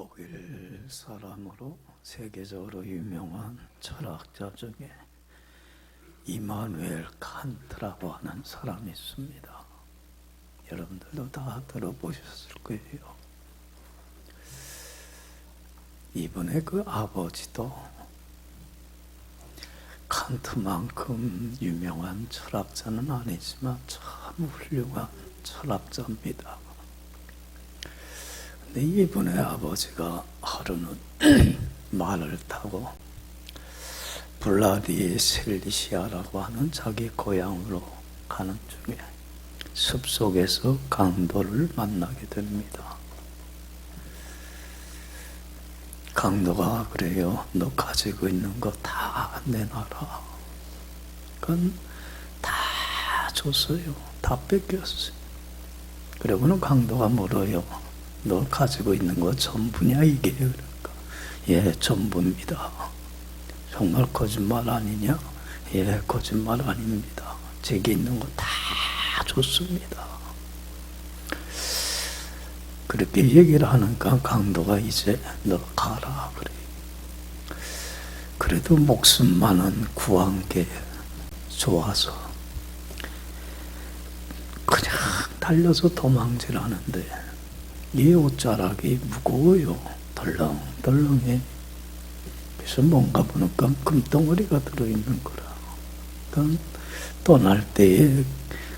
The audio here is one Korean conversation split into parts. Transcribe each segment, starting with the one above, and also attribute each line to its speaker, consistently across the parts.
Speaker 1: 독일 사람으로 세계적으로 유명한 철학자 중에 이마누엘 칸트라고 하는 사람이 있습니다. 여러분들도 다 들어보셨을 거예요. 이분의 그 아버지도 칸트만큼 유명한 철학자는 아니지만 참 훌륭한 철학자입니다. 근데 이분의 아버지가 하루는 말을 타고 블라디셀리시아라고 하는 자기 고향으로 가는 중에 숲속에서 강도를 만나게 됩니다. 강도가 그래요. 너 가지고 있는 거 다 내놔라. 그건 다 줬어요. 다 뺏겼어요. 그러고는 강도가 물어요. 너 가지고 있는 거 전부냐 이게? 그러니까 예, 전부입니다. 정말 거짓말 아니냐? 예, 거짓말 아닙니다. 제게 있는 거 다 줬습니다. 그렇게 얘기를 하니까 강도가 이제 너 가라 그래. 그래도 목숨만은 구한 게 좋아서 그냥 달려서 도망질하는데 이 옷자락이 무거워요. 덜렁덜렁해. 그래서 뭔가 보니까 금덩어리가 들어있는 거라. 그러니까 떠날 때에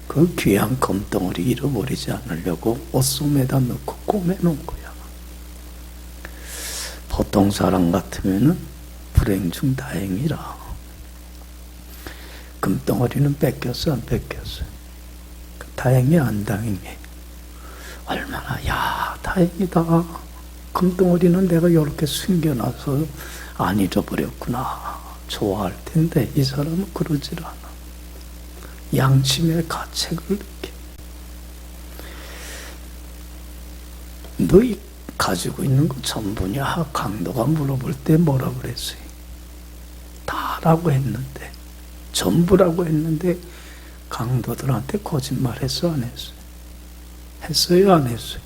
Speaker 1: 그 귀한 금덩어리 잃어버리지 않으려고 옷소매다 넣고 꼬매놓은 거야. 보통 사람 같으면은 불행 중 다행이라. 금덩어리는 뺏겼어, 안 뺏겼어? 다행이 안 다행이? 얼마나, 야, 다행이다. 금덩어리는 내가 이렇게 숨겨놔서 안 잊어버렸구나. 좋아할 텐데, 이 사람은 그러질 않아. 양심의 가책을 느껴. 너희 가지고 있는 거 전부냐? 강도가 물어볼 때 뭐라 그랬어요? 다라고 했는데, 전부라고 했는데, 강도들한테 거짓말했어, 안 했어요? 했어요, 안 했어요?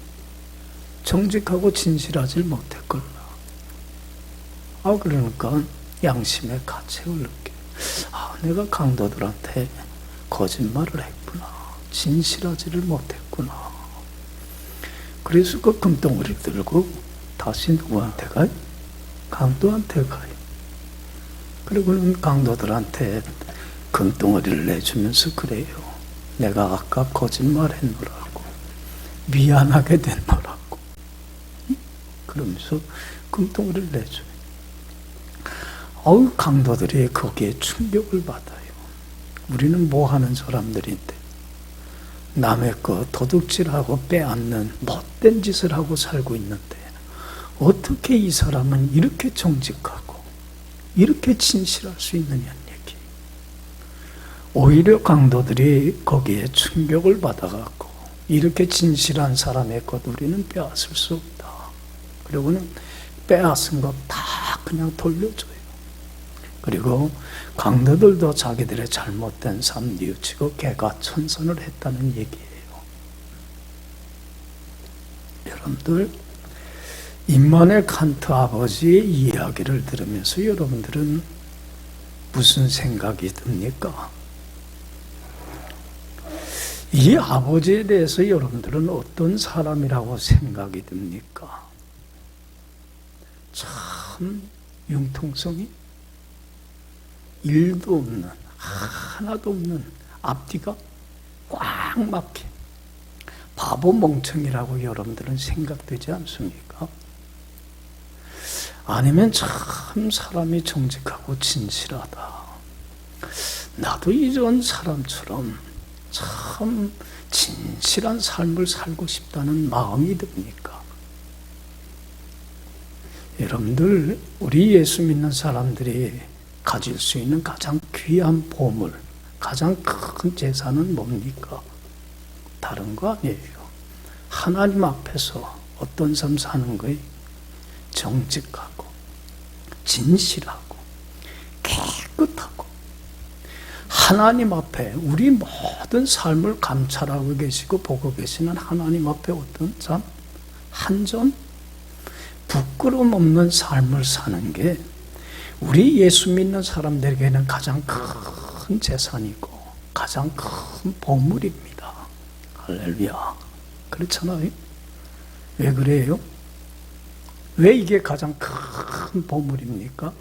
Speaker 1: 정직하고 진실하지 못했걸라. 그러니까 양심의 가책을 느껴. 내가 강도들한테 거짓말을 했구나. 진실하지를 못했구나. 그래서 그 금덩어리 들고 다시 누구한테 가요? 강도한테 가요. 그리고는 강도들한테 금덩어리를 내주면서 그래요. 내가 아까 거짓말했노라고. 미안하게 됐노라고. 그러면서 금덩어리를 내줘요. 강도들이 거기에 충격을 받아요. 우리는 뭐 하는 사람들인데 남의 거 도둑질하고 빼앗는 못된 짓을 하고 살고 있는데 어떻게 이 사람은 이렇게 정직하고 이렇게 진실할 수 있느냐는 얘기. 오히려 강도들이 거기에 충격을 받아갖고 이렇게 진실한 사람의 것 우리는 빼앗을 수 없다. 그리고는 빼앗은 것 다 그냥 돌려줘요. 그리고 강도들도 자기들의 잘못된 삶 뉘우치고 개가천선을 했다는 얘기예요. 여러분들, 임마누엘 칸트 아버지의 이야기를 들으면서 여러분들은 무슨 생각이 듭니까? 이 아버지에 대해서 여러분들은 어떤 사람이라고 생각이 듭니까? 참 융통성이 일도 없는, 하나도 없는, 앞뒤가 꽉 막힌 바보 멍청이라고 여러분들은 생각되지 않습니까? 아니면 참 사람이 정직하고 진실하다. 나도 이런 사람처럼 참 진실한 삶을 살고 싶다는 마음이 듭니까? 여러분들, 우리 예수 믿는 사람들이 가질 수 있는 가장 귀한 보물, 가장 큰 재산은 뭡니까? 다른 거 아니에요. 하나님 앞에서 어떤 삶 사는 거예요? 정직하고, 진실하고, 깨끗하고, 하나님 앞에 우리 모든 삶을 감찰하고 계시고 보고 계시는 하나님 앞에 어떤 삶? 한전 부끄럼 없는 삶을 사는 게 우리 예수 믿는 사람들에게는 가장 큰 재산이고 가장 큰 보물입니다. 할렐루야. 그렇잖아요. 왜 그래요? 왜 이게 가장 큰 보물입니까?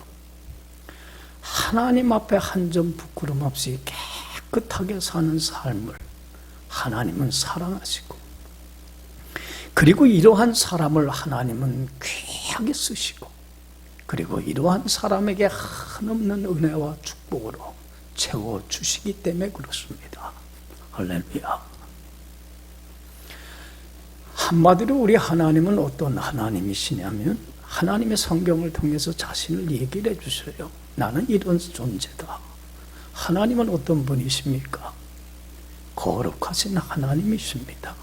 Speaker 1: 하나님 앞에 한 점 부끄럼 없이 깨끗하게 사는 삶을 하나님은 사랑하시고, 그리고 이러한 사람을 하나님은 귀하게 쓰시고, 그리고 이러한 사람에게 한없는 은혜와 축복으로 채워주시기 때문에 그렇습니다. 할렐루야. 한마디로 우리 하나님은 어떤 하나님이시냐면, 하나님의 성경을 통해서 자신을 얘기를 해주셔요. 나는 이런 존재다. 하나님은 어떤 분이십니까? 거룩하신 하나님이십니다.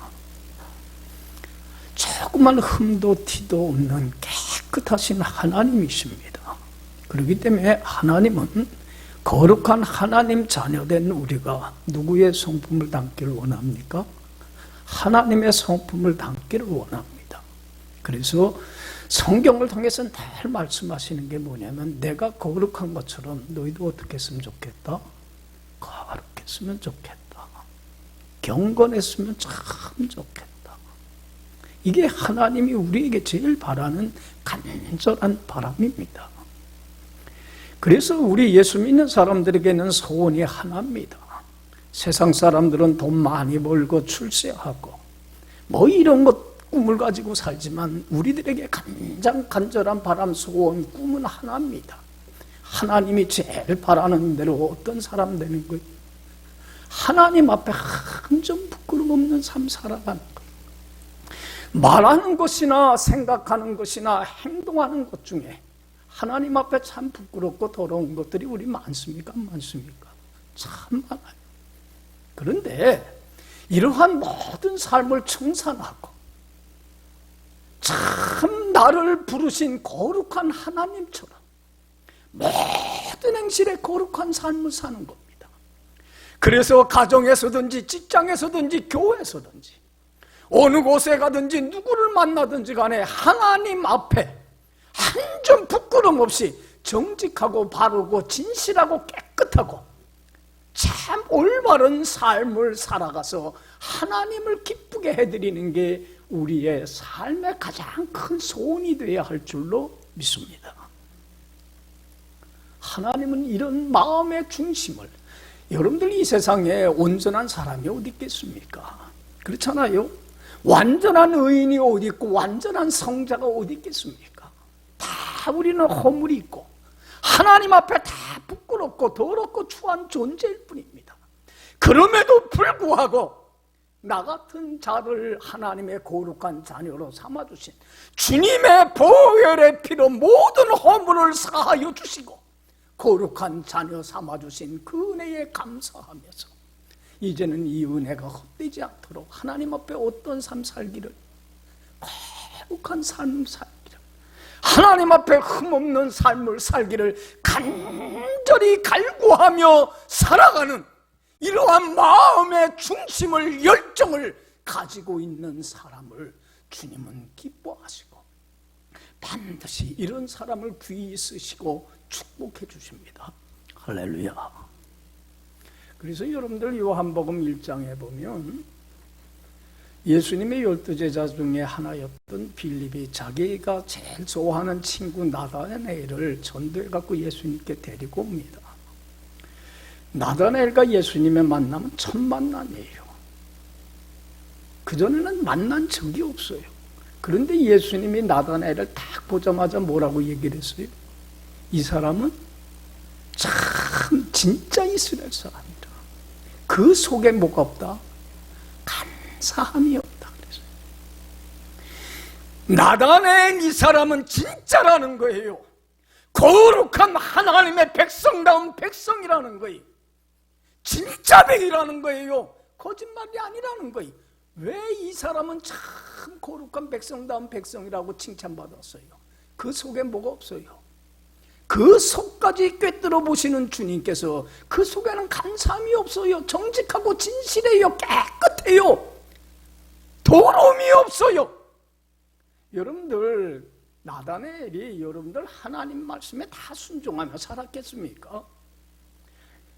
Speaker 1: 조그만 흠도 티도 없는 깨끗하신 하나님이십니다. 그렇기 때문에 하나님은 거룩한 하나님 자녀된 우리가 누구의 성품을 담기를 원합니까? 하나님의 성품을 담기를 원합니다. 그래서 성경을 통해서는 늘 말씀하시는 게 뭐냐면, 내가 거룩한 것처럼 너희도 어떻게 했으면 좋겠다? 거룩했으면 좋겠다. 경건했으면 참 좋겠다. 이게 하나님이 우리에게 제일 바라는 간절한 바람입니다. 그래서 우리 예수 믿는 사람들에게는 소원이 하나입니다. 세상 사람들은 돈 많이 벌고 출세하고 뭐 이런 것 꿈을 가지고 살지만, 우리들에게 가장 간절한 바람, 소원, 꿈은 하나입니다. 하나님이 제일 바라는 대로 어떤 사람 되는 거예요? 하나님 앞에 한 점 부끄럼 없는 삶 살아가는 거예요. 말하는 것이나 생각하는 것이나 행동하는 것 중에 하나님 앞에 참 부끄럽고 더러운 것들이 우리 많습니까? 많습니까? 참 많아요. 그런데 이러한 모든 삶을 청산하고 참 나를 부르신 거룩한 하나님처럼 모든 행실에 거룩한 삶을 사는 겁니다. 그래서 가정에서든지 직장에서든지 교회에서든지 어느 곳에 가든지 누구를 만나든지 간에 하나님 앞에 한 점 부끄럼 없이 정직하고 바르고 진실하고 깨끗하고 참 올바른 삶을 살아가서 하나님을 기쁘게 해드리는 게 우리의 삶의 가장 큰 소원이 되어야 할 줄로 믿습니다. 하나님은 이런 마음의 중심을, 여러분들 이 세상에 온전한 사람이 어디 있겠습니까? 그렇잖아요. 완전한 의인이 어디 있고 완전한 성자가 어디 있겠습니까? 다 우리는 허물이 있고 하나님 앞에 다 부끄럽고 더럽고 추한 존재일 뿐입니다. 그럼에도 불구하고 나 같은 자를 하나님의 거룩한 자녀로 삼아주신 주님의 보혈의 피로 모든 허물을 사하여 주시고 거룩한 자녀 삼아주신 그 은혜에 감사하면서 이제는 이 은혜가 헛되지 않도록 하나님 앞에 어떤 삶 살기를, 거룩한 삶 살기를, 하나님 앞에 흠없는 삶을 살기를 간절히 갈구하며 살아가는 이러한 마음의 중심을, 열정을 가지고 있는 사람을 주님은 기뻐하시고 반드시 이런 사람을 귀히 쓰시고 축복해 주십니다. 할렐루야. 그래서 여러분들 요한복음 1장에 보면 예수님의 12제자 중에 하나였던 빌립이 자기가 제일 좋아하는 친구 나다나엘을 전도해 갖고 예수님께 데리고 옵니다. 나다나엘과 예수님의 만남은 첫 만남이에요. 그전에는 만난 적이 없어요. 그런데 예수님이 나다나엘을 딱 보자마자 뭐라고 얘기를 했어요? 이 사람은 참 진짜 이스라엘 사람이다. 그 속에 뭐가 없다? 간사함이 없다 그랬어요. 나다나엘 이 사람은 진짜라는 거예요. 거룩한 하나님의 백성다운 백성이라는 거예요. 진짜 백이라는 거예요. 거짓말이 아니라는 거예요. 왜 이 사람은 참 거룩한 백성다운 백성이라고 칭찬받았어요? 그 속에 뭐가 없어요? 그 속까지 꿰뚫어 보시는 주님께서 그 속에는 간사함이 없어요. 정직하고 진실해요. 깨끗해요. 더러움이 없어요. 여러분들 나다나엘이 여러분들 하나님 말씀에 다 순종하며 살았겠습니까?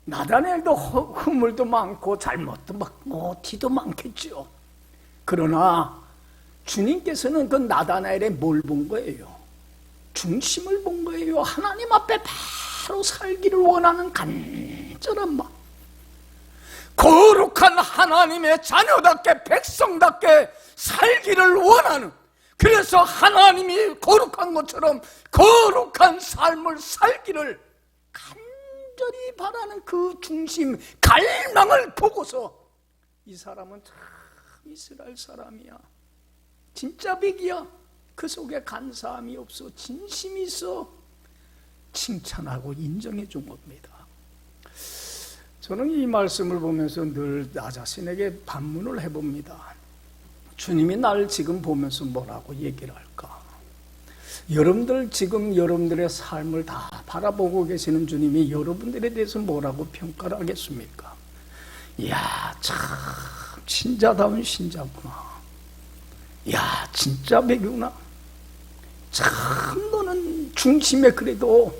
Speaker 1: 나다나엘도 허물도 많고 잘못도 많고 티도 많겠죠. 그러나 주님께서는 그 나다나엘에 뭘 본 거예요? 중심을 본 거예요. 하나님 앞에 바로 살기를 원하는 간절한 마음, 거룩한 하나님의 자녀답게 백성답게 살기를 원하는, 그래서 하나님이 거룩한 것처럼 거룩한 삶을 살기를 간절히 바라는 그 중심, 갈망을 보고서 이 사람은 참 이스라엘 사람이야, 진짜 백이야, 그 속에 간사함이 없어, 진심이 있어, 칭찬하고 인정해 준 겁니다. 저는 이 말씀을 보면서 늘 나 자신에게 반문을 해봅니다. 주님이 나를 지금 보면서 뭐라고 얘기를 할까? 여러분들 지금 여러분들의 삶을 다 바라보고 계시는 주님이 여러분들에 대해서 뭐라고 평가를 하겠습니까? 이야, 참 신자다운 신자구나, 야 진짜 배구나, 참 너는 중심에 그래도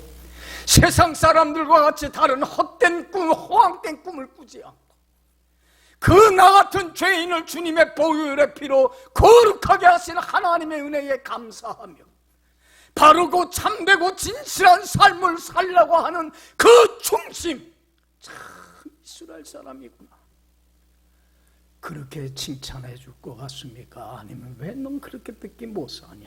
Speaker 1: 세상 사람들과 같이 다른 헛된 꿈, 허황된 꿈을 꾸지 않고 그 나 같은 죄인을 주님의 보혈의 피로 거룩하게 하신 하나님의 은혜에 감사하며 바르고 참되고 진실한 삶을 살려고 하는 그 중심, 참 이스라엘 사람이구나, 그렇게 칭찬해 줄 것 같습니까? 아니면 왜 넌 그렇게밖에 못 사냐,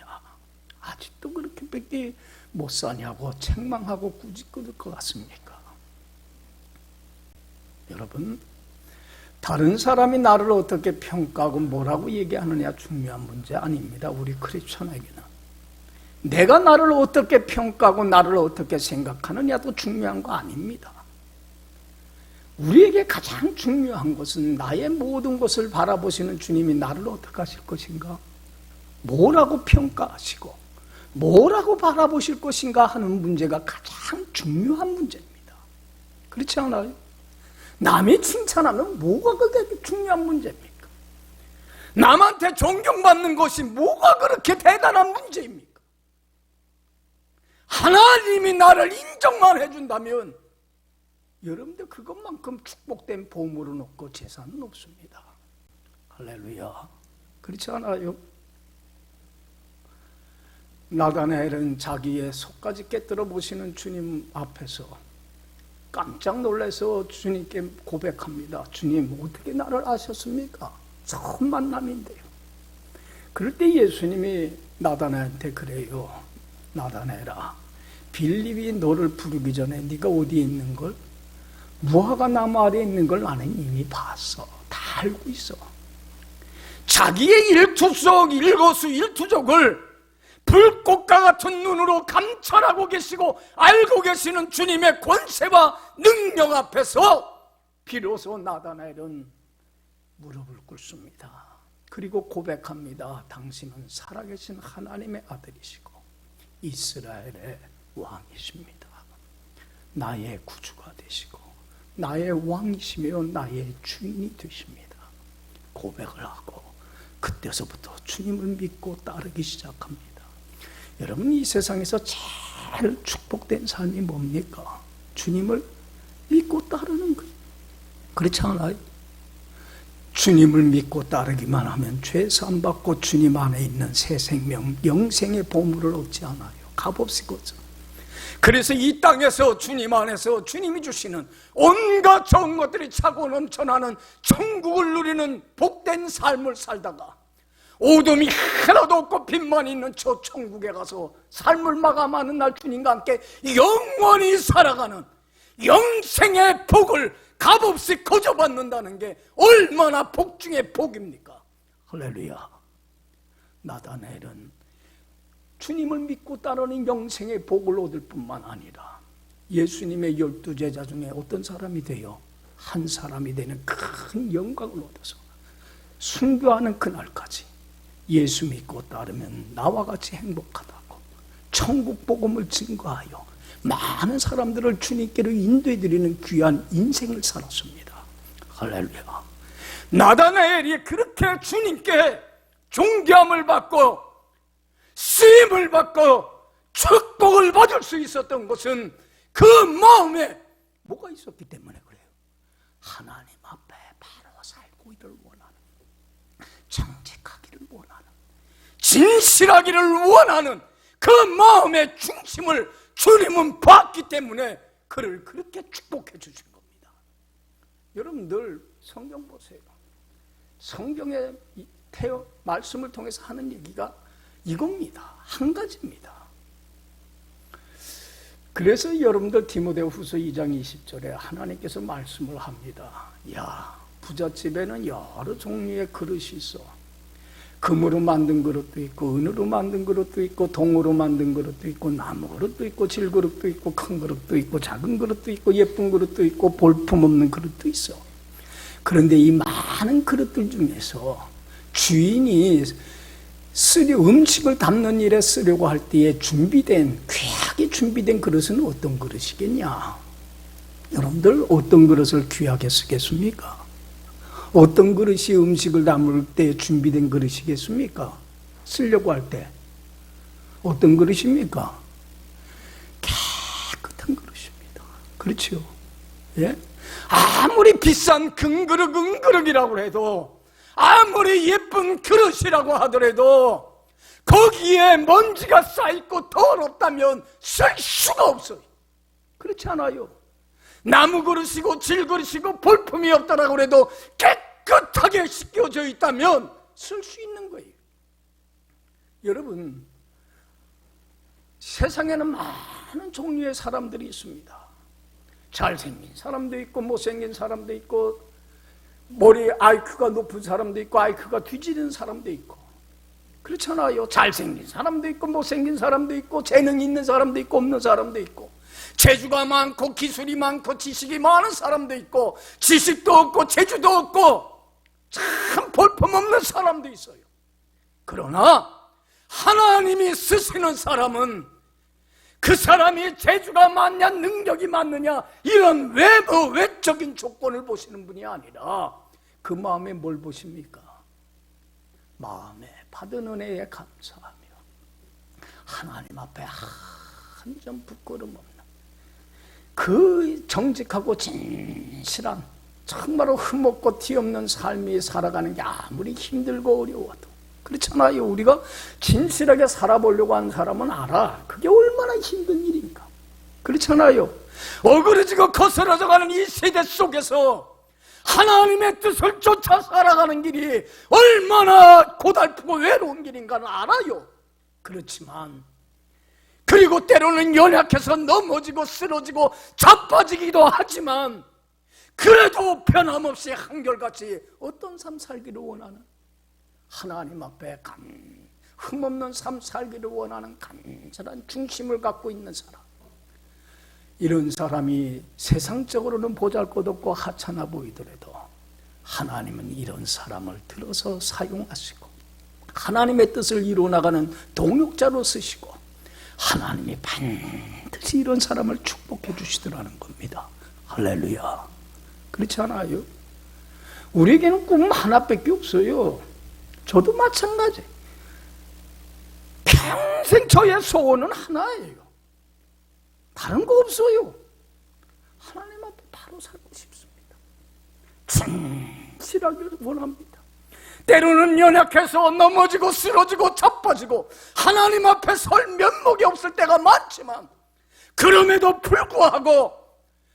Speaker 1: 아직도 그렇게밖에 못 사냐고 책망하고 꾸짖을 것 같습니까? 여러분, 다른 사람이 나를 어떻게 평가하고 뭐라고 얘기하느냐 중요한 문제 아닙니다. 우리 크리스천에게는 내가 나를 어떻게 평가하고 나를 어떻게 생각하느냐도 중요한 거 아닙니다. 우리에게 가장 중요한 것은 나의 모든 것을 바라보시는 주님이 나를 어떻게 하실 것인가, 뭐라고 평가하시고 뭐라고 바라보실 것인가 하는 문제가 가장 중요한 문제입니다. 그렇지 않아요? 남이 칭찬하면 뭐가 그렇게 중요한 문제입니까? 남한테 존경받는 것이 뭐가 그렇게 대단한 문제입니까? 하나님이 나를 인정만 해준다면 여러분들 그것만큼 축복된 보물은 없고 재산은 없습니다. 할렐루야. 그렇지 않아요? 나다나엘은 자기의 속까지 깨뜨려 보시는 주님 앞에서 깜짝 놀라서 주님께 고백합니다. 주님, 어떻게 나를 아셨습니까? 처음 만남인데요. 그럴 때 예수님이 나다나엘한테 그래요. 나다나엘아, 빌립이 너를 부르기 전에 네가 어디에 있는 걸, 무화과 나무 아래에 있는 걸 나는 이미 봤어. 다 알고 있어. 자기의 일투석, 일거수일투족을 불꽃과 같은 눈으로 감찰하고 계시고 알고 계시는 주님의 권세와 능력 앞에서 비로소 나다나엘은 무릎을 꿇습니다. 그리고 고백합니다. 당신은 살아계신 하나님의 아들이시고 이스라엘의 왕이십니다. 나의 구주가 되시고 나의 왕이시며 나의 주인이 되십니다. 고백을 하고 그때서부터 주님을 믿고 따르기 시작합니다. 여러분, 이 세상에서 제일 축복된 삶이 뭡니까? 주님을 믿고 따르는 거예요. 그렇지 않아요? 주님을 믿고 따르기만 하면 죄 사함 받고 주님 안에 있는 새 생명, 영생의 보물을 얻지 않아요. 값없이 거죠. 그래서 이 땅에서 주님 안에서 주님이 주시는 온갖 좋은 것들이 차고 넘쳐나는 천국을 누리는 복된 삶을 살다가 어둠이 하나도 없고 빛만 있는 저 천국에 가서 삶을 마감하는 날 주님과 함께 영원히 살아가는 영생의 복을 값없이 거저받는다는 게 얼마나 복 중의 복입니까? 할렐루야. 나다나엘은 주님을 믿고 따르는 영생의 복을 얻을 뿐만 아니라 예수님의 12제자 중에 어떤 사람이 되어 한 사람이 되는 큰 영광을 얻어서 순교하는 그날까지 예수 믿고 따르면 나와 같이 행복하다고 천국 복음을 증거하여 많은 사람들을 주님께로 인도해드리는 귀한 인생을 살았습니다. 할렐루야. 나다나엘이 그렇게 주님께 존귀함을 받고 쓰임을 받고 축복을 받을 수 있었던 것은 그 마음에 뭐가 있었기 때문에 그래요. 하나님 앞에 바로 살기를 원하는, 정직하기를 원하는, 진실하기를 원하는 그 마음의 중심을 주님은 봤기 때문에 그를 그렇게 축복해 주신 겁니다. 여러분들 성경 보세요. 성경의 말씀을 통해서 하는 얘기가 이겁니다. 한 가지입니다. 그래서 여러분들 디모데후서 2장 20절에 하나님께서 말씀을 합니다. 야, 부잣집에는 여러 종류의 그릇이 있어. 금으로 만든 그릇도 있고, 은으로 만든 그릇도 있고, 동으로 만든 그릇도 있고, 나무 그릇도 있고, 질그릇도 있고, 큰 그릇도 있고, 작은 그릇도 있고, 예쁜 그릇도 있고, 볼품없는 그릇도 있어. 그런데 이 많은 그릇들 중에서 주인이 음식을 담는 일에 쓰려고 할 때에 귀하게 준비된 그릇은 어떤 그릇이겠냐? 여러분들 어떤 그릇을 귀하게 쓰겠습니까? 어떤 그릇이 음식을 담을 때 준비된 그릇이겠습니까? 쓰려고 할 때 어떤 그릇입니까? 깨끗한 그릇입니다. 그렇죠? 예? 아무리 비싼 금그릇이라고 해도, 아무리 예쁜 그릇이라고 하더라도 거기에 먼지가 쌓이고 더럽다면 쓸 수가 없어요. 그렇지 않아요? 나무 그릇이고 질그릇이고 볼품이 없다라고 해도 깨끗하게 씻겨져 있다면 쓸 수 있는 거예요. 여러분, 세상에는 많은 종류의 사람들이 있습니다. 잘생긴 사람도 있고 못생긴 사람도 있고, 머리 IQ가 높은 사람도 있고 IQ가 뒤지는 사람도 있고, 그렇잖아요. 잘생긴 사람도 있고 못생긴 사람도 있고, 재능이 있는 사람도 있고 없는 사람도 있고, 재주가 많고 기술이 많고 지식이 많은 사람도 있고, 지식도 없고 재주도 없고 참 볼품없는 사람도 있어요. 그러나 하나님이 쓰시는 사람은 그 사람이 재주가 많냐 능력이 많느냐 이런 외적인 조건을 보시는 분이 아니라 그 마음에 뭘 보십니까? 마음에 받은 은혜에 감사하며 하나님 앞에 한 점 부끄럼 없는 그 정직하고 진실한, 정말로 흠없고 티없는 삶이 살아가는 게 아무리 힘들고 어려워도, 그렇잖아요. 우리가 진실하게 살아보려고 하는 사람은 알아. 그게 얼마나 힘든 일인가. 그렇잖아요. 어그러지고 거스러져가는 이 세대 속에서 하나님의 뜻을 쫓아 살아가는 길이 얼마나 고달프고 외로운 길인가는 알아요. 그렇지만, 그리고 때로는 연약해서 넘어지고 쓰러지고 자빠지기도 하지만, 그래도 변함없이 한결같이 어떤 삶 살기를 원하는, 하나님 앞에 흠없는 삶 살기를 원하는 간절한 중심을 갖고 있는 사람, 이런 사람이 세상적으로는 보잘것없고 하찮아 보이더라도 하나님은 이런 사람을 들어서 사용하시고 하나님의 뜻을 이루어나가는 동역자로 쓰시고 하나님이 반드시 이런 사람을 축복해 주시더라는 겁니다. 할렐루야. 그렇지 않아요? 우리에게는 꿈 하나밖에 없어요. 저도 마찬가지. 평생 저의 소원은 하나예요. 다른 거 없어요. 하나님 앞에 바로 살고 싶습니다. 진실하게 원합니다. 때로는 연약해서 넘어지고 쓰러지고 자빠지고 하나님 앞에 설 면목이 없을 때가 많지만, 그럼에도 불구하고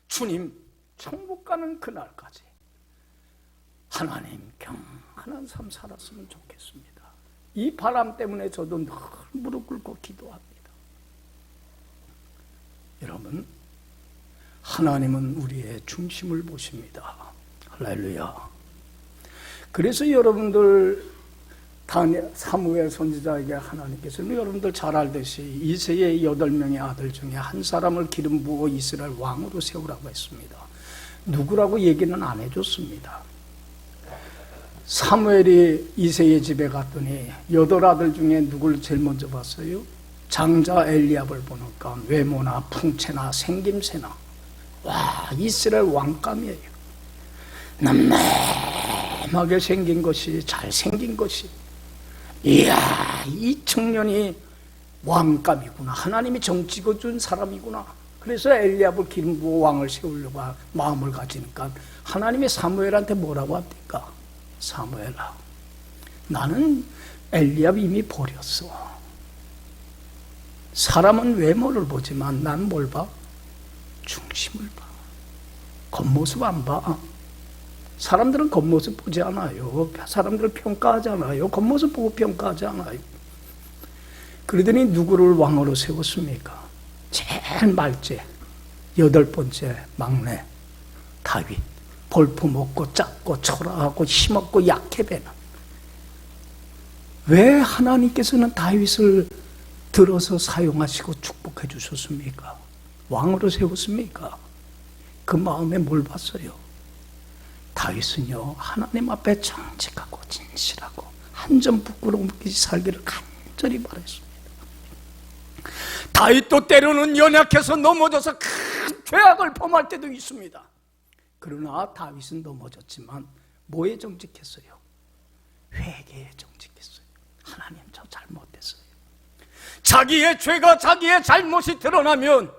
Speaker 1: 주님 천국 가는 그날까지 하나님 평안한 삶 살았으면 좋겠습니다. 이 바람 때문에 저도 늘 무릎 꿇고 기도합니다. 여러분, 하나님은 우리의 중심을 보십니다. 할렐루야. 그래서 여러분들 사무엘 선지자에게 하나님께서는 여러분들 잘 알듯이 이새의 8명의 아들 중에 한 사람을 기름 부어 이스라엘 왕으로 세우라고 했습니다. 누구라고 얘기는 안 해줬습니다. 사무엘이 이새의 집에 갔더니 8아들 중에 누굴 제일 먼저 봤어요? 장자 엘리압을 보니까 외모나 풍채나 생김새나 와, 이스라엘 왕감이에요. 남남하게 생긴 것이, 잘생긴 것이, 이야, 이 청년이 왕감이구나. 하나님이 정 찍어준 사람이구나. 그래서 엘리압을 기름 부어 왕을 세우려고 마음을 가지니까 하나님이 사무엘한테 뭐라고 합니까? 사무엘아, 나는 엘리압 이미 버렸어. 사람은 외모를 보지만 난 뭘 봐? 중심을 봐. 겉모습 안 봐. 사람들은 겉모습 보지 않아요. 사람들을 평가하지 않아요. 겉모습 보고 평가하지 않아요. 그러더니 누구를 왕으로 세웠습니까? 제일 말째, 8번째 막내 다윗. 볼품없고 작고 초라하고 힘없고 약해 배는. 왜 하나님께서는 다윗을 들어서 사용하시고 축복해 주셨습니까? 왕으로 세웠습니까? 그 마음에 뭘 봤어요? 다윗은요, 하나님 앞에 정직하고 진실하고 한 점 부끄러움 없이 살기를 간절히 바랬습니다. 다윗도 때로는 연약해서 넘어져서 큰 죄악을 범할 때도 있습니다. 그러나 다윗은 넘어졌지만 뭐에 정직했어요? 회개에 정직했어요. 하나님, 저 잘못했어요. 자기의 죄가, 자기의 잘못이 드러나면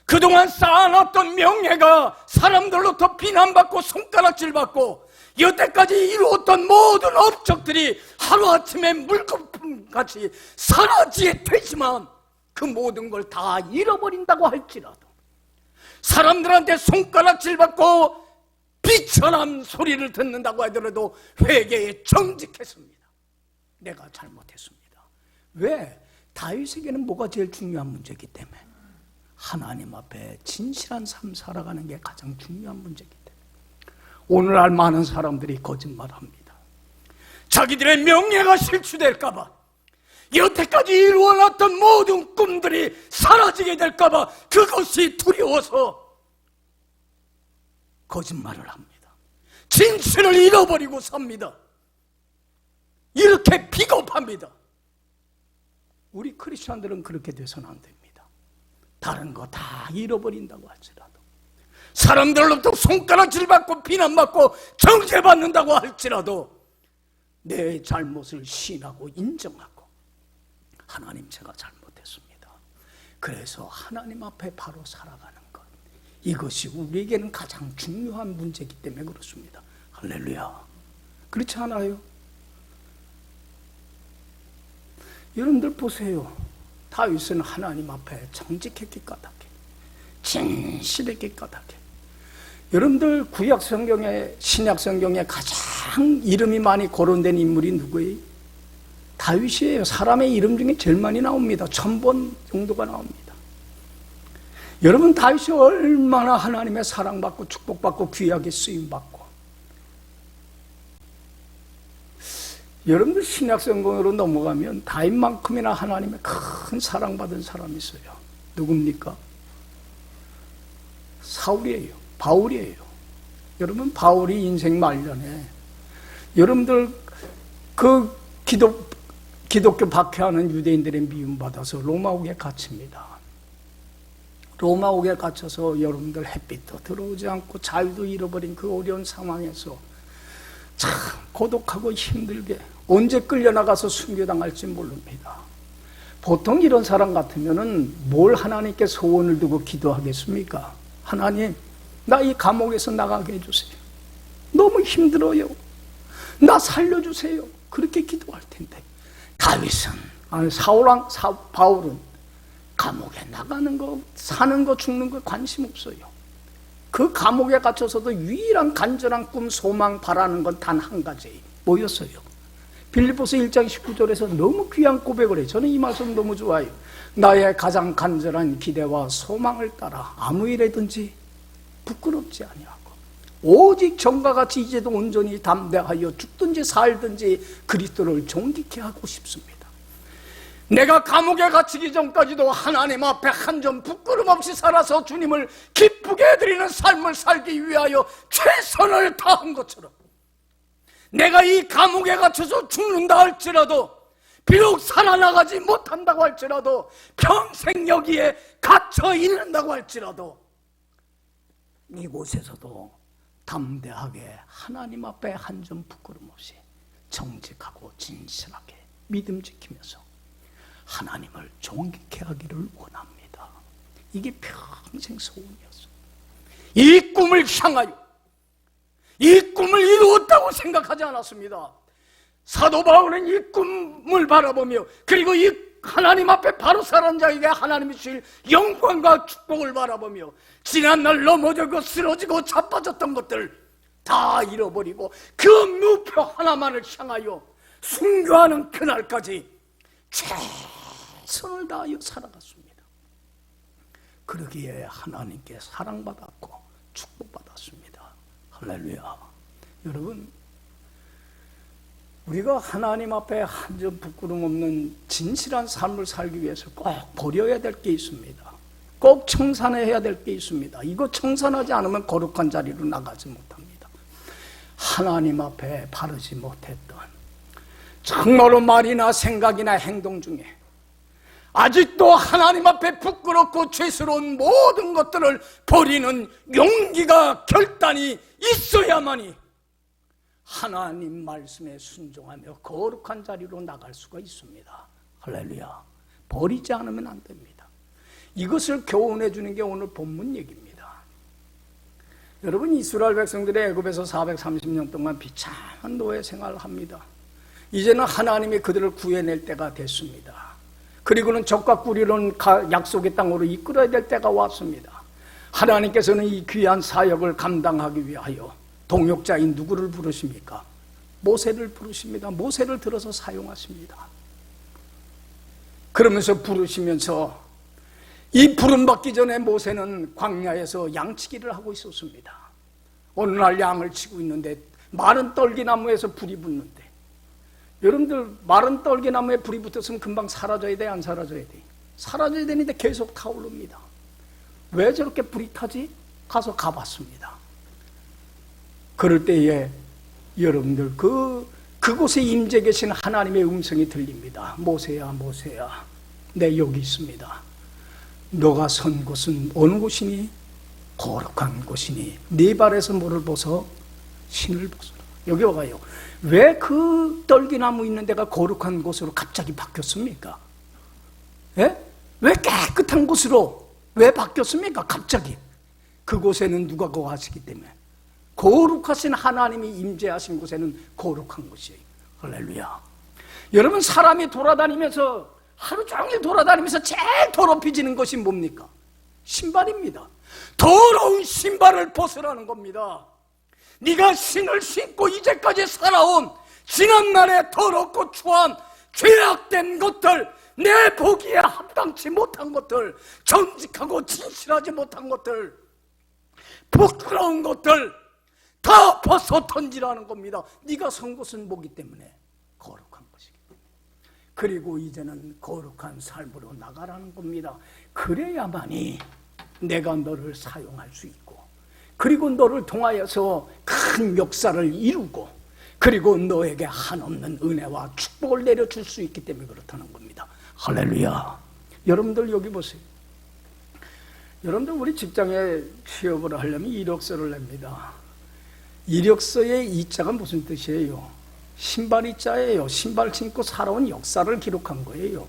Speaker 1: 그동안 쌓아놨던 명예가 사람들로부터 비난받고 손가락질받고 여태까지 이루었던 모든 업적들이 하루아침에 물거품같이 사라지게 되지만 그 모든 걸 다 잃어버린다고 할지라도, 사람들한테 손가락질받고 비천한 소리를 듣는다고 하더라도 회개에 정직했습니다. 내가 잘못했습니다. 왜? 다윗에게는 뭐가 제일 중요한 문제이기 때문에, 하나님 앞에 진실한 삶 살아가는 게 가장 중요한 문제이기 때문에. 오늘날 많은 사람들이 거짓말합니다. 자기들의 명예가 실추될까 봐, 여태까지 이루어놨던 모든 꿈들이 사라지게 될까 봐 그것이 두려워서 거짓말을 합니다. 진실을 잃어버리고 삽니다. 이렇게 비겁합니다. 우리 크리스천들은 그렇게 돼서는 안 됩니다. 다른 거 다 잃어버린다고 할지라도, 사람들로부터 손가락질 받고 비난받고 정죄받는다고 할지라도 내 잘못을 시인하고 인정하고, 하나님, 제가 잘못했습니다. 그래서 하나님 앞에 바로 살아가는 것, 이것이 우리에게는 가장 중요한 문제이기 때문에 그렇습니다. 할렐루야. 그렇지 않아요? 여러분들 보세요. 다윗은 하나님 앞에 정직했기 까닭에, 진실했기 까닭에. 여러분들 구약 성경에, 신약 성경에 가장 이름이 많이 거론된 인물이 누구예요? 다윗이에요. 사람의 이름 중에 제일 많이 나옵니다. 1000번 정도가 나옵니다. 여러분, 다윗이 얼마나 하나님의 사랑받고 축복받고 귀하게 쓰임받고. 여러분들 신약 성경으로 넘어가면 다윗만큼이나 하나님의 큰 사랑받은 사람이 있어요. 누굽니까? 사울이에요. 바울이에요. 여러분, 바울이 인생 말년에, 여러분들 그 기독교 박해하는 유대인들의 미움받아서 로마옥에 갇힙니다. 로마옥에 갇혀서 여러분들 햇빛도 들어오지 않고 자유도 잃어버린 그 어려운 상황에서 참 고독하고 힘들게 언제 끌려나가서 순교당할지 모릅니다. 보통 이런 사람 같으면은 뭘 하나님께 소원을 두고 기도하겠습니까? 하나님, 나 이 감옥에서 나가게 해주세요. 너무 힘들어요. 나 살려주세요. 그렇게 기도할 텐데, 다윗은, 바울은 감옥에 나가는 거, 사는 거, 죽는 거 관심 없어요. 그 감옥에 갇혀서도 유일한 간절한 꿈, 소망, 바라는 건 단 한 가지, 뭐였어요? 빌립보서 1장 19절에서 너무 귀한 고백을 해요. 저는 이 말씀 너무 좋아요. 나의 가장 간절한 기대와 소망을 따라 아무 일에든지 부끄럽지 아니하고 오직 전과 같이 이제도 온전히 담대하여 죽든지 살든지 그리스도를 존귀케 하고 싶습니다. 내가 감옥에 갇히기 전까지도 하나님 앞에 한 점 부끄럼 없이 살아서 주님을 기쁘게 해드리는 삶을 살기 위하여 최선을 다한 것처럼, 내가 이 감옥에 갇혀서 죽는다 할지라도, 비록 살아나가지 못한다고 할지라도, 평생 여기에 갇혀 있는다고 할지라도, 이곳에서도 담대하게 하나님 앞에 한 점 부끄럼 없이 정직하고 진실하게 믿음 지키면서 하나님을 존귀케 하기를 원합니다. 이게 평생 소원이었어요. 이 꿈을 향하여 이 꿈을 이루었다고 생각하지 않았습니다. 사도 바울은 이 꿈을 바라보며 그리고 이 하나님 앞에 바로 서는 자에게 하나님이 주실 영광과 축복을 바라보며 지난날 넘어지고 쓰러지고 자빠졌던 것들 다 잃어버리고 그 목표 하나만을 향하여 순교하는 그날까지 최선을 다하여 살아갔습니다. 그러기에 하나님께 사랑받았고 축복받았습니다. 할렐루야. 여러분, 우리가 하나님 앞에 한 점 부끄럼 없는 진실한 삶을 살기 위해서 꼭 버려야 될 게 있습니다. 꼭 청산해야 될 게 있습니다. 이거 청산하지 않으면 거룩한 자리로 나가지 못합니다. 하나님 앞에 바르지 못했던 정말로 말이나 생각이나 행동 중에 아직도 하나님 앞에 부끄럽고 죄스러운 모든 것들을 버리는 용기가 결단이 있어야만이 하나님 말씀에 순종하며 거룩한 자리로 나갈 수가 있습니다. 할렐루야. 버리지 않으면 안 됩니다. 이것을 교훈해 주는 게 오늘 본문 얘기입니다. 여러분, 이스라엘 백성들이 애굽에서 430년 동안 비참한 노예 생활을 합니다. 이제는 하나님이 그들을 구해낼 때가 됐습니다. 그리고는 적과 꿀이는 약속의 땅으로 이끌어야 될 때가 왔습니다. 하나님께서는 이 귀한 사역을 감당하기 위하여 동역자인 누구를 부르십니까? 모세를 부르십니다. 모세를 들어서 사용하십니다. 그러면서 부르시면서 이 부름받기 전에 모세는 광야에서 양치기를 하고 있었습니다. 어느 날 양을 치고 있는데 마른 떨기나무에서 불이 붙는데, 여러분들 마른 떨기나무에 불이 붙었으면 금방 사라져야 돼, 안 사라져야 돼? 사라져야 되는데 계속 타오릅니다. 왜 저렇게 불이 타지? 가서 가봤습니다. 그럴 때에 여러분들 그곳에 임재 계신 하나님의 음성이 들립니다. 모세야, 모세야, 내 여기 있습니다. 너가 선 곳은 어느 곳이니? 거룩한 곳이니 네 발에서 뭐를 벗어? 신을 벗어라. 여기 와봐요. 왜 그 떨기나무 있는 데가 거룩한 곳으로 갑자기 바뀌었습니까? 예? 왜 깨끗한 곳으로 왜 바뀌었습니까? 갑자기. 그곳에는 누가 거하시기 때문에, 거룩하신 하나님이 임재하신 곳에는 거룩한 곳이에요. 할렐루야. 여러분, 사람이 돌아다니면서 하루 종일 돌아다니면서 제일 더럽혀지는 것이 뭡니까? 신발입니다. 더러운 신발을 벗으라는 겁니다. 네가 신을 신고 이제까지 살아온 지난날의 더럽고 추한 죄악된 것들, 내 보기에 합당치 못한 것들, 정직하고 진실하지 못한 것들, 부끄러운 것들 다 벗어 던지라는 겁니다. 네가 선 곳은 뭐기 때문에? 거룩한 것이기 때문에. 그리고 이제는 거룩한 삶으로 나가라는 겁니다. 그래야만이 내가 너를 사용할 수 있고, 그리고 너를 통하여서 큰 역사를 이루고, 그리고 너에게 한없는 은혜와 축복을 내려줄 수 있기 때문에 그렇다는 겁니다. 할렐루야. 여러분들 여기 보세요. 여러분들 우리 직장에 취업을 하려면 이력서를 냅니다. 이력서의 이자가 무슨 뜻이에요? 신발 이자예요. 신발 신고 살아온 역사를 기록한 거예요.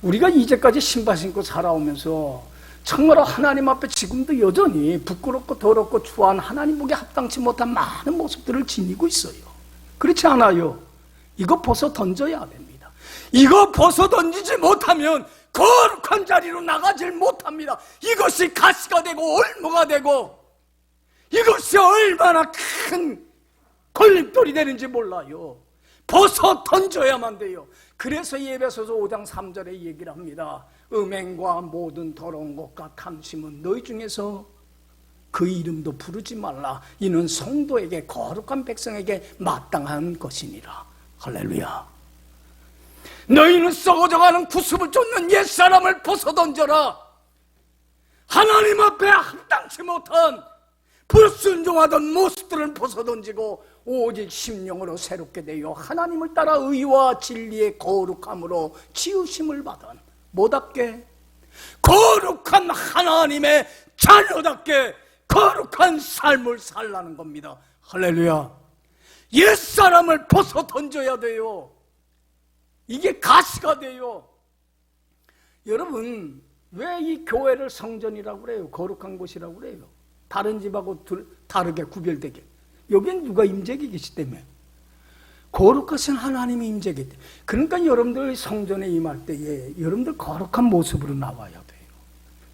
Speaker 1: 우리가 이제까지 신발 신고 살아오면서 정말 하나님 앞에 지금도 여전히 부끄럽고 더럽고 추한 하나님 보기에 합당치 못한 많은 모습들을 지니고 있어요. 그렇지 않아요? 이거 벗어 던져야 됩니다. 이거 벗어 던지지 못하면 거룩한 자리로 나가질 못합니다. 이것이 가시가 되고 올무가 되고, 이것이 얼마나 큰 걸림돌이 되는지 몰라요. 벗어 던져야만 돼요. 그래서 에베소서 5장 3절에 얘기를 합니다. 음행과 모든 더러운 것과 탐심은 너희 중에서 그 이름도 부르지 말라. 이는 성도에게, 거룩한 백성에게 마땅한 것이니라. 할렐루야. 너희는 썩어져가는 구습을 쫓는 옛사람을 벗어 던져라. 하나님 앞에 합당치 못한 불순종하던 모습들을 벗어 던지고 오직 심령으로 새롭게 되어 하나님을 따라 의와 진리의 거룩함으로 지으심을 받은 뭐답게? 거룩한 하나님의 자녀답게 거룩한 삶을 살라는 겁니다. 할렐루야. 옛사람을 벗어 던져야 돼요. 이게 가시가 돼요. 여러분, 왜 이 교회를 성전이라고 그래요? 거룩한 곳이라고 그래요? 다른 집하고 다르게 구별되게. 여기엔 누가 임재기 계시기 때문에. 거룩하신 하나님이 임재기 때문에. 그러니까 여러분들 성전에 임할 때에 여러분들 거룩한 모습으로 나와야 돼요.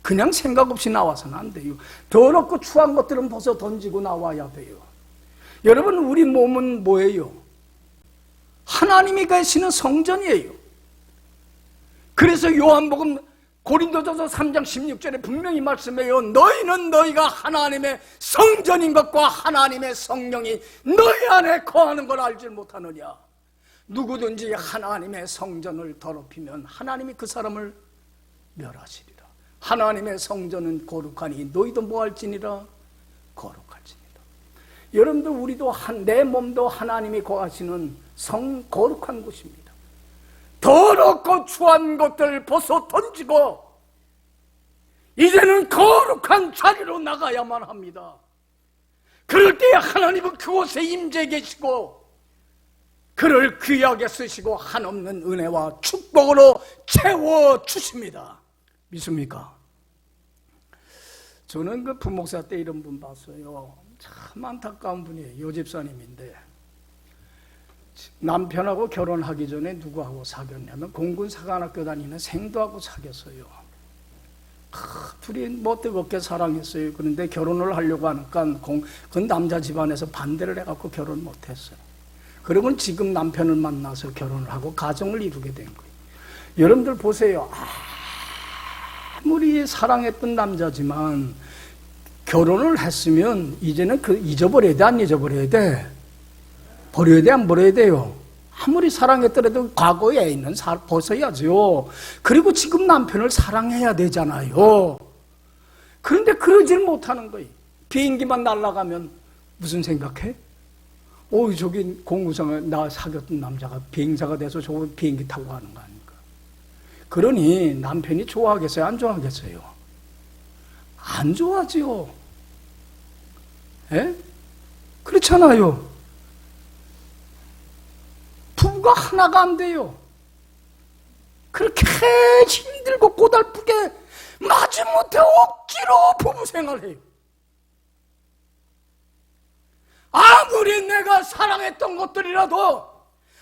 Speaker 1: 그냥 생각 없이 나와서는 안 돼요. 더럽고 추한 것들은 벗어 던지고 나와야 돼요. 여러분, 우리 몸은 뭐예요? 하나님이 계시는 성전이에요. 그래서 요한복음 고린도전서 3장 16절에 분명히 말씀해요. 너희는 너희가 하나님의 성전인 것과 하나님의 성령이 너희 안에 거하는 걸 알지 못하느냐. 누구든지 하나님의 성전을 더럽히면 하나님이 그 사람을 멸하시리라. 하나님의 성전은 거룩하니 너희도 뭐할지니라? 거룩할지니라. 여러분들, 우리도 내 몸도 하나님이 거하시는 거룩한 곳입니다. 더럽고 추한 것들 벗어 던지고 이제는 거룩한 자리로 나가야만 합니다. 그럴 때에 하나님은 그곳에 임재 계시고 그를 귀하게 쓰시고 한없는 은혜와 축복으로 채워주십니다. 믿습니까? 저는 그 부목사 때 이런 분 봤어요. 참 안타까운 분이에요. 요집사님인데 남편하고 결혼하기 전에 누구하고 사귀었냐면 공군사관학교 다니는 생도하고 사귀었어요. 둘이 뭐 뜨겁게 사랑했어요. 그런데 결혼을 하려고 하니까 그 남자 집안에서 반대를 해갖고 결혼 못했어요. 그러고는 지금 남편을 만나서 결혼을 하고 가정을 이루게 된 거예요. 여러분들 보세요. 아무리 사랑했던 남자지만 결혼을 했으면 이제는 잊어버려야 돼, 안 잊어버려야 돼? 버려야 돼, 안 버려야 돼요? 아무리 사랑했더라도 과거에 있는 벗어야죠. 그리고 지금 남편을 사랑해야 되잖아요. 그런데 그러질 못하는 거예요. 비행기만 날아가면 무슨 생각해? 저기 공구상에 나 사귀었던 남자가 비행사가 돼서 저 비행기 타고 가는 거 아닙니까? 그러니 남편이 좋아하겠어요? 안 좋아하겠어요? 안 좋아하지요. 예? 그렇잖아요. 부부가 하나가 안 돼요. 그렇게 힘들고 고달프게 마지못해 억지로 부부 생활해요. 아무리 내가 사랑했던 것들이라도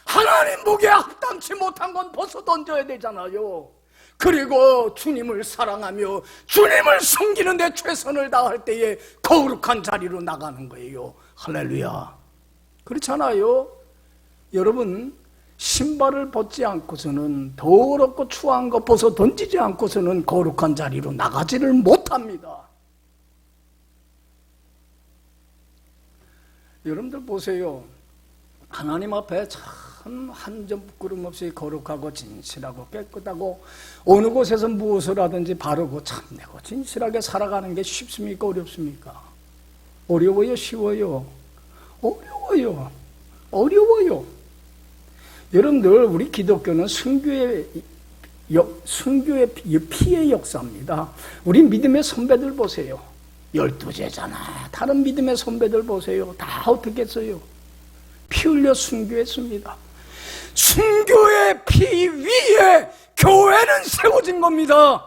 Speaker 1: 하나님 보기에 합당치 못한 건 벗어 던져야 되잖아요. 그리고 주님을 사랑하며 주님을 섬기는 데 최선을 다할 때에 거룩한 자리로 나가는 거예요. 할렐루야. 그렇잖아요. 여러분, 신발을 벗지 않고서는 더럽고 추한 것 벗어 던지지 않고서는 거룩한 자리로 나가지를 못합니다. 여러분들 보세요. 하나님 앞에 참 한 점 부끄럼 없이 거룩하고 진실하고 깨끗하고 어느 곳에서 무엇을 하든지 바르고 참되고 진실하게 살아가는 게 쉽습니까? 어렵습니까? 어려워요? 쉬워요? 어려워요. 어려워요. 여러분들, 우리 기독교는 순교의 피의 역사입니다. 우리 믿음의 선배들 보세요. 12제자나 다른 믿음의 선배들 보세요. 다 어떻게 했어요? 피 흘려 순교했습니다. 순교의 피 위에 교회는 세워진 겁니다.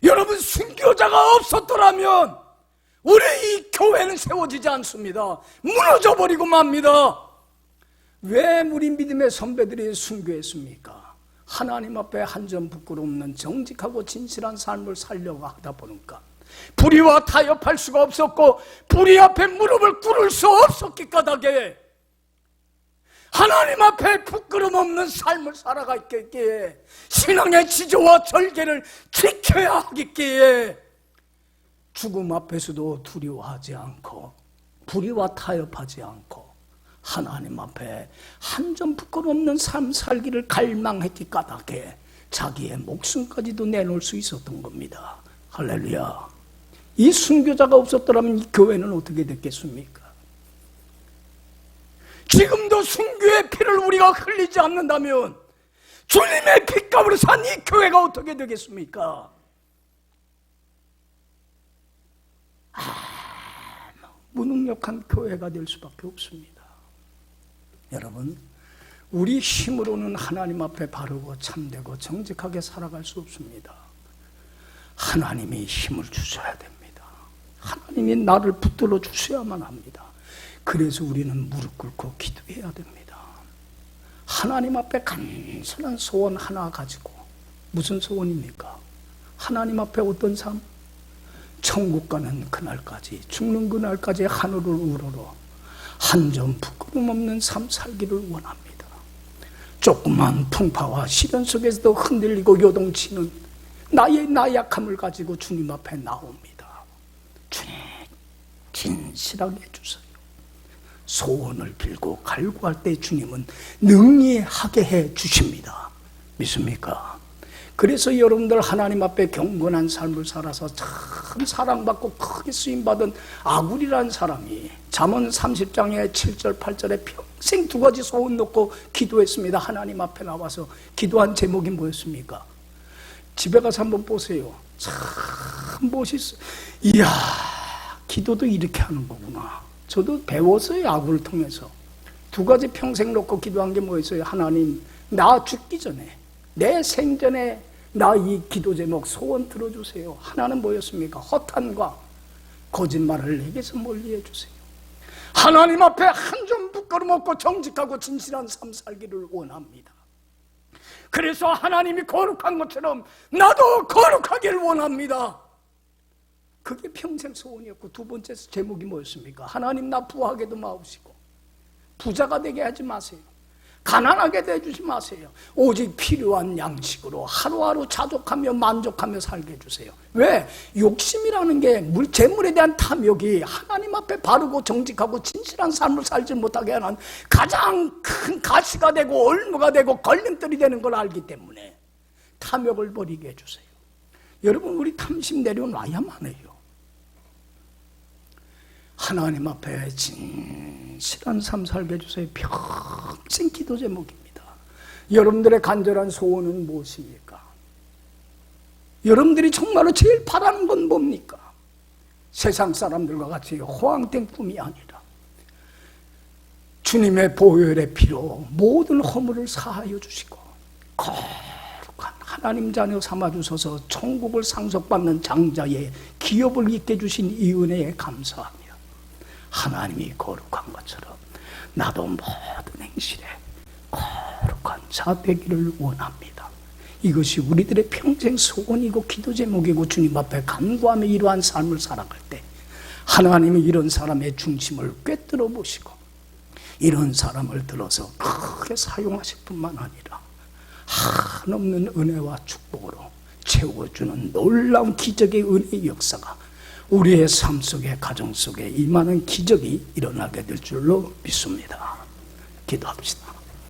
Speaker 1: 여러분, 순교자가 없었더라면 우리 이 교회는 세워지지 않습니다. 무너져 버리고 맙니다. 왜 우리 믿음의 선배들이 순교했습니까? 하나님 앞에 한 점 부끄럼 없는 정직하고 진실한 삶을 살려고 하다 보니까 불의와 타협할 수가 없었고 불의 앞에 무릎을 꿇을 수 없었기 까닭에 하나님 앞에 부끄럼 없는 삶을 살아가기에 신앙의 지조와 절개를 지켜야 하기에 죽음 앞에서도 두려워하지 않고 불의와 타협하지 않고 하나님 앞에 한 점 부끄럼 없는 삶 살기를 갈망했기 까닭에 자기의 목숨까지도 내놓을 수 있었던 겁니다. 할렐루야. 이 순교자가 없었더라면 이 교회는 어떻게 됐겠습니까? 지금도 순교의 피를 우리가 흘리지 않는다면 주님의 핏값으로 산 이 교회가 어떻게 되겠습니까? 무능력한 교회가 될 수밖에 없습니다. 여러분, 우리 힘으로는 하나님 앞에 바르고 참되고 정직하게 살아갈 수 없습니다. 하나님이 힘을 주셔야 됩니다. 하나님이 나를 붙들어 주셔야만 합니다. 그래서 우리는 무릎 꿇고 기도해야 됩니다. 하나님 앞에 간절한 소원 하나 가지고, 무슨 소원입니까? 하나님 앞에 어떤 삶? 천국 가는 그날까지, 죽는 그날까지 하늘을 우러러 한 점 부끄럼 없는 삶 살기를 원합니다. 조그만 풍파와 시련 속에서도 흔들리고 요동치는 나의 나약함을 가지고 주님 앞에 나옵니다. 주님, 진실하게 해주세요. 소원을 빌고 갈구할 때 주님은 능히 하게 해 주십니다. 믿습니까? 그래서 여러분들 하나님 앞에 경건한 삶을 살아서 참 사랑받고 크게 쓰임받은 아굴이라는 사람이 잠언 30장의 7절 8절에 평생 두 가지 소원 놓고 기도했습니다. 하나님 앞에 나와서 기도한 제목이 뭐였습니까? 집에 가서 한번 보세요. 참 멋있어요. 이야, 기도도 이렇게 하는 거구나. 저도 배웠어요. 아굴을 통해서. 두 가지 평생 놓고 기도한 게 뭐였어요? 하나님, 나 죽기 전에, 내 생전에 나 이 기도 제목 소원 들어주세요. 하나는 뭐였습니까? 허탄과 거짓말을 내게서 멀리 해주세요. 하나님 앞에 한 점 부끄럼 없고 정직하고 진실한 삶 살기를 원합니다. 그래서 하나님이 거룩한 것처럼 나도 거룩하기를 원합니다. 그게 평생 소원이었고, 두 번째 제목이 뭐였습니까? 하나님, 나 부하게도 마옵시고 부자가 되게 하지 마세요. 가난하게 해주지 마세요. 오직 필요한 양식으로 하루하루 자족하며 만족하며 살게 해주세요. 왜? 욕심이라는 게 재물에 대한 탐욕이 하나님 앞에 바르고 정직하고 진실한 삶을 살지 못하게 하는 가장 큰 가시가 되고 얼무가 되고 걸림돌이 되는 걸 알기 때문에 탐욕을 버리게 해주세요. 여러분, 우리 탐심 내려놔야만 해요. 하나님 앞에 진실한 삶 살게 해주세요. 평생 기도 제목입니다. 여러분들의 간절한 소원은 무엇입니까? 여러분들이 정말로 제일 바라는 건 뭡니까? 세상 사람들과 같이 호황된 꿈이 아니라 주님의 보혈의 피로 모든 허물을 사하여 주시고 거룩한 하나님 자녀 삼아주셔서 천국을 상속받는 장자의 기업을 있게 해주신 이 은혜에 감사합니다. 하나님이 거룩한 것처럼 나도 모든 행실에 거룩한 자 되기를 원합니다. 이것이 우리들의 평생 소원이고 기도 제목이고 주님 앞에 간구하며 이러한 삶을 살아갈 때 하나님이 이런 사람의 중심을 꿰뚫어 보시고 이런 사람을 들어서 크게 사용하실 뿐만 아니라 한없는 은혜와 축복으로 채워주는 놀라운 기적의 은혜의 역사가 우리의 삶 속에, 가정 속에 임하는 기적이 일어나게 될 줄로 믿습니다. 기도합시다.